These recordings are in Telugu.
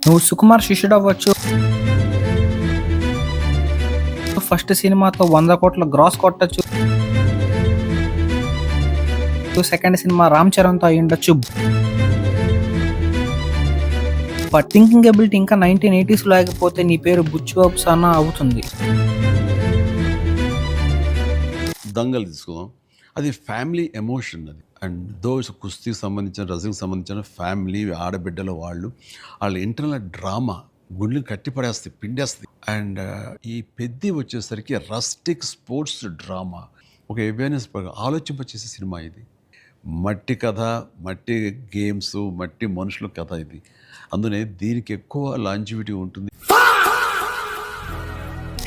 నువ్వు సుకుమార్ శిష్యుడు అవ్వచ్చు, ఫస్ట్ సినిమాతో 100 కోట్ల గ్రాస్ కొట్టచ్చు, సెకండ్ సినిమా రామ్ చరణ్ తో అయి ఉండొచ్చు. బట్ థింకింగ్ ఎబిలిటీ ఇంకా 1980s లేకపోతే నీ పేరు బుచ్చిబాబు సానా అవుతుంది. దంగల్ తీసుకుందాం, అది ఫ్యామిలీ ఎమోషన్. అది అండ్ దోస్ కుస్తీకి సంబంధించిన రజింగ్కి సంబంధించిన ఫ్యామిలీ ఆడబిడ్డల వాళ్ళ ఇంటర్నల్ డ్రామా గుండెలు కట్టిపడేస్తాయి, పిండేస్తాయి. అండ్ ఈ పెద్ది వచ్చేసరికి రస్టిక్ స్పోర్ట్స్ డ్రామా, ఒక అవేర్నెస్ ఆలోచింపచేసే సినిమా ఇది. మట్టి కథ, మట్టి గేమ్స్, మట్టి మనుషుల కథ ఇది. అందునే దీనికి ఎక్కువ లాంజివిటీ ఉంటుంది.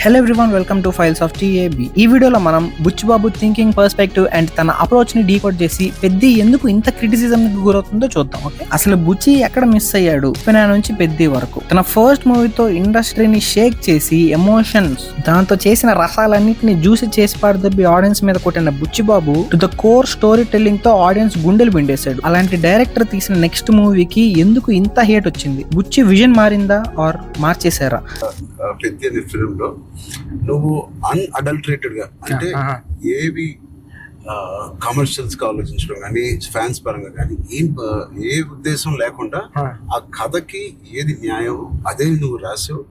Hello everyone, welcome to files of TAB. ఈ వీడియోలో మనం బుచ్చిబాబు థింకింగ్ పర్స్పెక్టివ్ అండ్ తన అప్రోచ్ ని డీకోడ్ చేసి పెద్ది ఎందుకు ఇంత క్రిటిసిజం కి గురవుతుందో చూద్దాం. ఓకే, అసలు బుచ్చి ఎక్కడ మిస్ అయ్యాడు పెనా నుంచి పెద్ది వరకు. తన ఫస్ట్ మూవీతో ఇండస్ట్రీని షేక్ చేసి ఎమోషన్స్ దాంతో చేసిన రసాలన్నింటినీ జ్యూసి చేసి పారదబ్బి ఆడియన్స్ మీద కొట్టిన Buchibabu to the core story telling తో ఆడియన్స్ గుండెలు పిండేశాడు. అలాంటి డైరెక్టర్ తీసిన నెక్స్ట్ మూవీకి ఎందుకు ఇంత హేట్ వచ్చింది? బుచ్చి విజన్ మారిందా ఆర్ మార్చేశారా? పెద్ద ఫిల్మ్ లో నువ్వు అన్అడల్టరేటెడ్ గా అంటే ఏవి కమర్షియల్స్ గా ఆలోచించడం కానీ ఫ్యాన్స్ పరంగా కానీ ఏ ఉద్దేశం లేకుండా ఆ కథకి ఏది న్యాయం అదే నువ్వు రాసావు.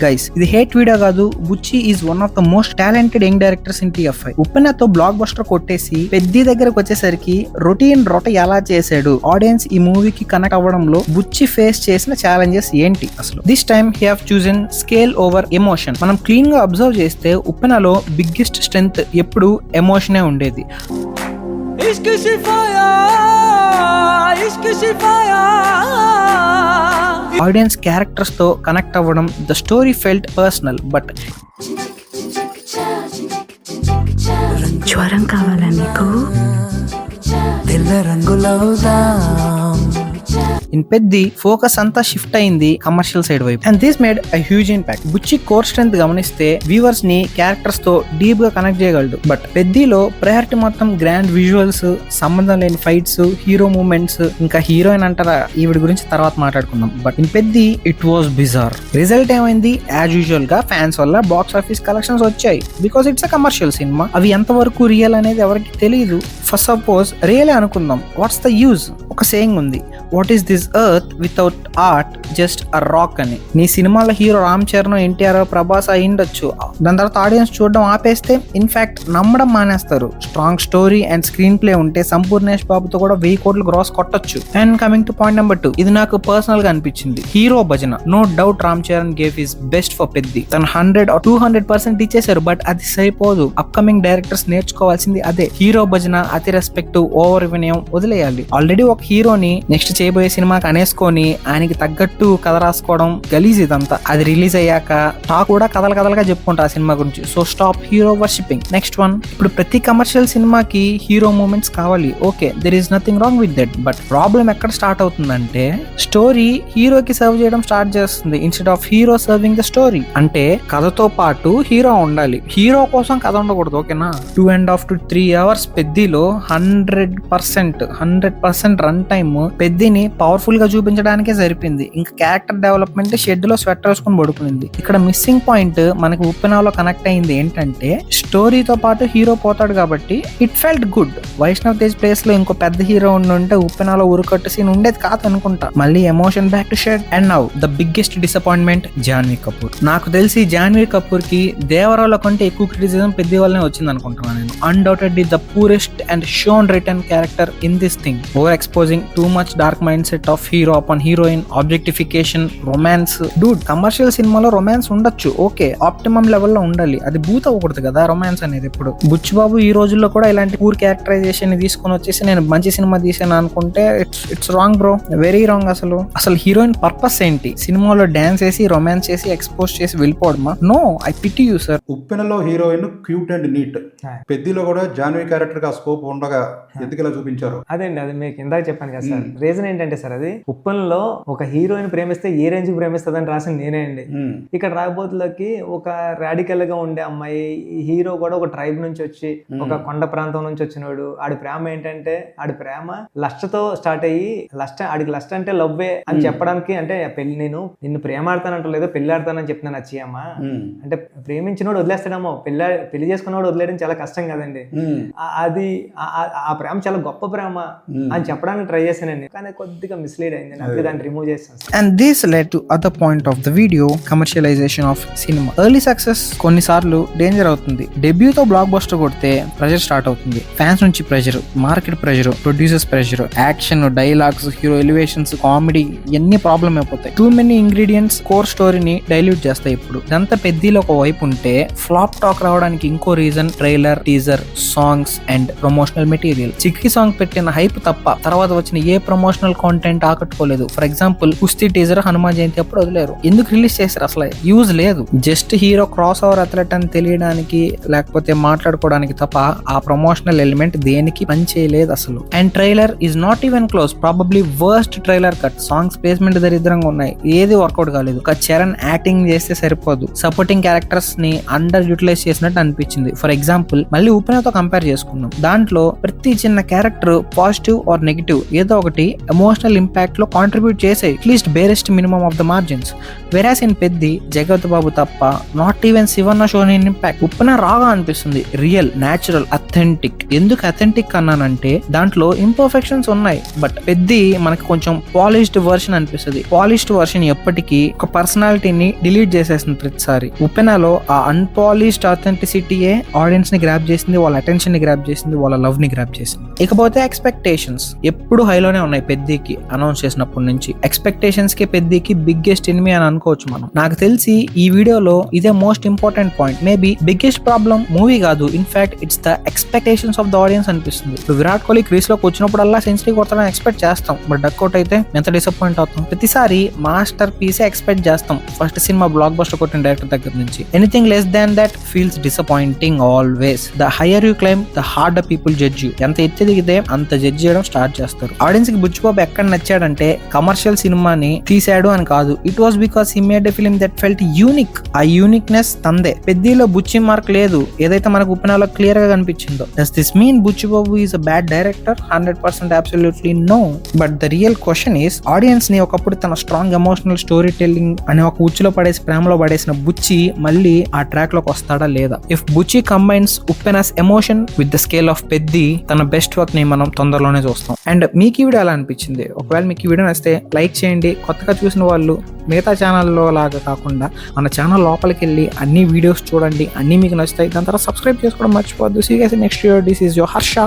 గైస్, ఇది హేట్ వీడియో కాదు. Buchi is one of the most talented young directors in TFI. ఉప్పెనతో బ్లాక్ బస్టర్ కొట్టేసి పెద్ది దగ్గరకు వచ్చేసరికి రొటీన్ రొట ఎలా చేశాడు, ఆడియన్స్ ఈ మూవీకి కనెక్ట్ అవ్వడంలో బుచ్చి ఫేస్ చేసిన ఛాలెంజెస్ ఏంటి అసలు? This time he have chosen scale over emotion. మనం క్లీన్ గా అబ్జర్వ్ చేస్తే ఉప్పెనలో బిగ్గెస్ట్ స్ట్రెంగ్త్ ఎప్పుడు ఎమోషనే ఉండేది. ఆడియన్స్ క్యారెక్టర్స్ తో కనెక్ట్ అవ్వడం, the story felt personal. But జ్వరం కావాలా నీకు? తెల్ల రంగులో ఇన్ పెద్ది ఫోకస్ అంతా షిఫ్ట్ అయింది కమర్షియల్ సైడ్ వైపు, and this made a huge impact. Buchi core strength గమనిస్తే వ్యూవర్స్ ని క్యారెక్టర్స్ తో డీప్ గా కనెక్ట్ చేయగలడు. బట్ పెద్దిలో ప్రయారిటీ మొత్తం గ్రాండ్ విజువల్స్, సంబంధం లేని ఫైట్స్, హీరో మూమెంట్స్, ఇంకా హీరోయిన్ అంటారా, ఈవిడ గురించి తర్వాత మాట్లాడుకుందాం. But in Peddi it was bizarre. Result ఏమైంది? యాజ్ యూజువల్ గా ఫ్యాన్స్ వల్ల బాక్స్ ఆఫీస్ కలెక్షన్స్ వచ్చాయి, because it's a commercial cinema. అవి ఎంతవరకు రియల్ అనేది ఎవరికి తెలియదు. ఫస్ట్ సపోజ్ రియలే అనుకుందాం, వాట్స్ ద యూజ్? ఒక సేయింగ్ ఉంది, what is this earth without art, just a rock అని. నీ సినిమాలో హీరో రామ్ చరణ్, ఎన్టీఆర్, ప్రభాస్ అయ్యిండొచ్చు. దాని తర్వాత ఆడియన్స్ చూడడం ఆపేస్తే, ఇన్ఫాక్ట్ నమ్మడం మానేస్తారు. Strong story and screenplay ఉంటే సంపూర్ణేష్ బాబుతో కూడా 1000 కోట్లు గ్రాస్ కొట్టొచ్చు. And coming to point number 2, ఇది నాకు పర్సనల్ గా అనిపించింది. హీరో భజన, no doubt Ram Charan gave his best for Peddi. తను 100 or 200% ఇచ్చేశారు. బట్ అది సరిపోదు. అప్కమింగ్ డైరెక్టర్స్ నేర్చుకోవాల్సింది అదే. హీరో భజన, అతి రెస్పెక్ట్, ఓవర్ వినయం వదిలేయాలి. ఆల్రెడీ ఒక హీరోని నెక్స్ట్ చేయబోయే సినిమాకి అనేసుకొని ఆయనకి తగ్గట్టు కథ రాసుకోవడం గలీజ్. ఇదంతా అది రిలీజ్ అయ్యాక టాక్ కూడా కథలుగా చెప్పుకుంటా ఆ సినిమా గురించి. So stop hero worshipping. Next one, ఇప్పుడు ప్రతి కమర్షియల్ సినిమాకి హీరో మూమెంట్స్ కావాలి. Okay, there is nothing wrong with that. But problem ఎక్కడ స్టార్ట్ అవుతుందంటే, స్టోరీ హీరోకి సర్వ్ చేయడం స్టార్ట్ చేస్తుంది instead of hero serving the story. అంటే కథతో పాటు హీరో ఉండాలి, హీరో కోసం కథ ఉండకూడదు. ఓకేనా? 2.5 to 3 hours పెద్దిలో 100% రన్ టైమ్ పెద్దిని పవర్ఫుల్ గా చూపించడానికే సరిపోయింది. ఇంకా క్యారెక్టర్ డెవలప్మెంట్ షెడ్ లో స్వెటర్ వేసుకుని పడుకుంది. ఇక్కడ మిస్సింగ్ పాయింట్ మనకి ఉప్పెనాలో కనెక్ట్ అయింది ఏంటంటే, స్టోరీతో పాటు హీరో పోతాడు కాబట్టి it felt good. Vaishnav Tej place లో ఇంకో పెద్ద హీరో ఉంటే ఉప్పెనాలో ఉరుకట్టు సీన్ ఉండేది కాదు అనుకుంటా. మళ్ళీ emotion back to shed. And now the biggest disappointment, Janhvi Kapoor. నాకు తెలిసి జాన్వీ కపూర్ కి దేవరాల కంటే ఎక్కువ క్రిటిసిజం పెద్ద వల్లనే వచ్చింది అనుకుంటున్నాను నేను. Undoubtedly the poorest and shown return character in this thing. Over exposing too much dark mind set of hero upon heroine, objectification, romance. Dude, commercial సినిమాలో రొమాన్స్ ఉండొచ్చు, ఓకే, ఆప్టిమమ్ లెవెల్లో ఉండాలి. అది బూత్ అవ్వకూడదు కదా రొమాన్స్ అనేది. ఇప్పుడు బుచ్చిబాబు ఈ రోజుల్లో కూడా ఇలాంటి పూర్ క్యారెక్టరైజేషన్ తీసుకొని వచ్చేసి నేను మంచి సినిమా తీసాను అనుకుంటే it's wrong bro, very wrong. అసలు హీరోయిన్ పర్పస్ ఏంటి? సినిమాలో డాన్స్ చేసి రొమాన్స్ చేసి ఎక్స్పోజ్ చేసి వెళ్ళిపోవడమా? No, I pity you sir. ఉప్పెనలో హీరోయిన్ క్యూట్ అండ్ నీట్, పెద్దిలో కూడా జాన్వీ క్యారెక్టర్ గా స్కోప్ ఉండగా ఎందుకు ఇలా చూపించారు? అదే అండి, అది మీకు ఇందాక చెప్పాను కదా సార్. రీజన్ ఏంటంటే సార్, అది. ఉప్పన్లో ఒక హీరోయిన్ ప్రేమిస్తే ఏ రేంజ్ ప్రేమిస్తుంది అని రాసింది నేనే అండి. ఇక్కడ రాబోతులకి ఒక రాడికల్ గా ఉండే అమ్మాయి, హీరో కూడా ఒక ట్రైబ్ నుంచి వచ్చి ఒక కొండ ప్రాంతం నుంచి వచ్చినోడు. ఆడి ప్రేమ ఏంటంటే ఆడి ప్రేమ లస్ట్తో స్టార్ట్ అయ్యి ఆడికి లస్ట్ అంటే లవ్వే అని చెప్పడానికి, అంటే పెళ్లి నేను నిన్ను ప్రేమ ఆడతానంట లేదో పెళ్లి ఆడతానని చెప్తున్నాను అచ్చయ్యమ్మ అంటే ప్రేమించినోడు వదిలేస్తాడేమో, పెళ్లి చేసుకున్నవాడు వదిలేయడం చాలా కష్టం కదండి. అది ఆ ప్రేమ చాలా గొప్ప ప్రేమ అని చెప్పడానికి ట్రై చేశానండి, కానీ కొద్దిగా మిస్లీడ్ అయింది. అందుకే దాన్ని రిమూవ్ చేస్తాను. And this led to other point of the video, commercialization of cinema. Early success కొన్నిసార్లు డేంజర్ అవుతుంది. డెబ్యూ తో బ్లాక్ బస్టర్ కొడితే ప్రెషర్ స్టార్ట్ అవుతుంది. ఫ్యాన్స్ నుంచి pressure, market pressure, producers pressure, action, dialogues, hero elevations, comedy ఇవన్నీ ప్రాబ్లం అయిపోతాయి. టూ మెనీ ఇంగ్రీడియంట్స్ కోర్ స్టోరీని డైల్యూట్ చేస్తాయి. ఇప్పుడు ఇదంతా పెద్దలో ఒక వైపు ఉంటే, ఫ్లాప్ టాక్ రావడానికి ఇంకో reason trailer, teaser, songs and promotional material. Chikki song పెట్టిన హైప్ తప్ప తర్వాత వచ్చిన ఏ ప్రమోషనల్ కాంటెంట్ ఆకట్టుకోలేదు. ఫర్ ఎగ్జాంపుల్ కుస్తీ టీజర్ హనుమాన్ జయంతి అప్పుడు వదిలేరు. ఎందుకు రిలీజ్ చేశారు? అసలు యూజ్ లేదు. Just hero cross over athlete అని తెలియడానికి లేకపోతే మాట్లాడుకోవడానికి తప్ప ఆ ప్రమోషనల్ ఎలిమెంట్ దేనికి పని చేయలేదు అసలు. And trailer is not even close. Probably worst trailer cut. Songs placement దరిద్రంగా ఉన్నాయి, ఏది వర్కౌట్ కాలేదు. ఒక చరణ్ యాక్టింగ్ చేస్తే సరిపోదు, సపోర్టింగ్ క్యారెక్టర్స్ ని అండర్ యూటిలైజ్ చేసినట్టు అనిపించింది. ఫర్ ఎగ్జాంపుల్ మళ్ళీ ఉప్పెనతో కంపేర్ చేసుకున్నాం. దాంట్లో ప్రతి చిన్న క్యారెక్టర్ పాజిటివ్ ఆర్ నెగిటివ్ ఏదో ఒకటి ఎమోషనల్ ఇంపాక్ట్ లో కాంట్రిబ్యూట్ చేసే at least barest minimum of the margins. Whereas in Peddi Jagat Babu తప్ప not even Shivanna shown impact. Uppena రాగా అనిపిస్తుంది, రియల్, న్యాచురల్, అథెంటిక్. ఎందుకు అథెంటిక్ అన్నానంటే దాంట్లో ఇంపర్ఫెక్షన్స్ ఉన్నాయి, బట్ పెద్ది మనకి కొంచెం పాలిష్డ్ వర్షన్ అనిపిస్తుంది. పాలిష్డ్ వర్షన్ ఎప్పటికీ ఒక పర్సనాలిటీని డిలీట్ చేసేస్తుంది ప్రతిసారి. ఉప్పెనలో ఆ అన్పాలిష్డ్ అథెంటిసిటీయే ఆడియన్స్ ని గ్రాప్ చేసింది, వాళ్ళ అటెన్షన్ ని గ్రాప్ చేసింది, వాళ్ళ లవ్ ని గ్రాప్ చేసింది. ఇకపోతే ఎక్స్పెక్టేషన్స్ ఎప్పుడు హైలోనే ఉన్నాయి పెద్దికి. అనౌన్స్ చేసినప్పటి నుంచి ఎక్స్పెక్టేషన్స్ కి పెద్దికి బిగ్గెస్ట్ ఎనిమీ అని అనుకోవచ్చు మనం. నాకు తెలిసి ఈ వీడియోలో ఇదే most important point. Maybe biggest problem movie కాదు, in fact it's the expectations of the audience అనిపిస్తుంది. ఇప్పుడు విరాట్ కోహ్లీ క్రీస్ లోకి వచ్చినప్పుడల్లా సెంచరీ కొడతాడని ఎక్స్పెక్ట్ చేస్తాం, బట్ డక్అవుట్ అయితే ఎంత డిసప్పాయింట్ అవుతాం. ప్రతిసారి మాస్టర్ పీసే ఎక్స్పెక్ట్ చేస్తాం ఫస్ట్ సినిమా బ్లాక్ బస్టర్ కొట్టిన డైరెక్టర్ దగ్గర నుంచి. Anything less than that feels disappointing always. The higher you climb the harder people judge you. ఎంత ఎత్తి దిగితే అంత జడ్జ్ చేయడం స్టార్ట్ చేస్తారు. ఆడియన్స్ కి బుచ్చిబాబు ఎక్కడ నచ్చాడంటే కమర్షియల్ సినిమాని తీసాడు అని కాదు, it was because he made a film that felt unique. ఆ యూనిక్నెస్ తందే. పెద్దిలో బుచ్చి మార్క్ లేదు, ఏదైతే మనకు ఉప్పెనలో క్లియర్ గా కనిపించిందో. Does this mean Buchibabu is a bad director? 100% absolutely no. But the real question is, audience ని ఒకప్పుడు తన స్ట్రాంగ్ ఎమోషనల్ స్టోరీ టెల్లింగ్ అనే ఒక ఉచ్చులో పడేసి ప్రేమలో పడేసిన బుచ్చి మళ్ళీ ఆ ట్రాక్ లోకి వస్తాడా లేదా? If Buchi combines Uppena's emotion with the scale of Peddi, తన బెస్ట్ వర్క్ ని మనం తొందరలోనే చూస్తాం. అండ్ మీకు ఈ వీడియో ఎలా అనిపించింది? ఒకవేళ మీకు ఈ వీడియో నచ్చితే లైక్ చేయండి. కొత్తగా చూసిన వాళ్ళు మిగతా ఛానల్లో లాగా కాకుండా మన ఛానల్ లోపలికి వెళ్ళి అన్ని వీడియోస్ చూడండి, అన్ని మీకు నచ్చుతాయి. దాని తర్వాత సబ్స్క్రైబ్ చేసుకోవడం మర్చిపోవద్దు. See you guys next video. This is your Harsha.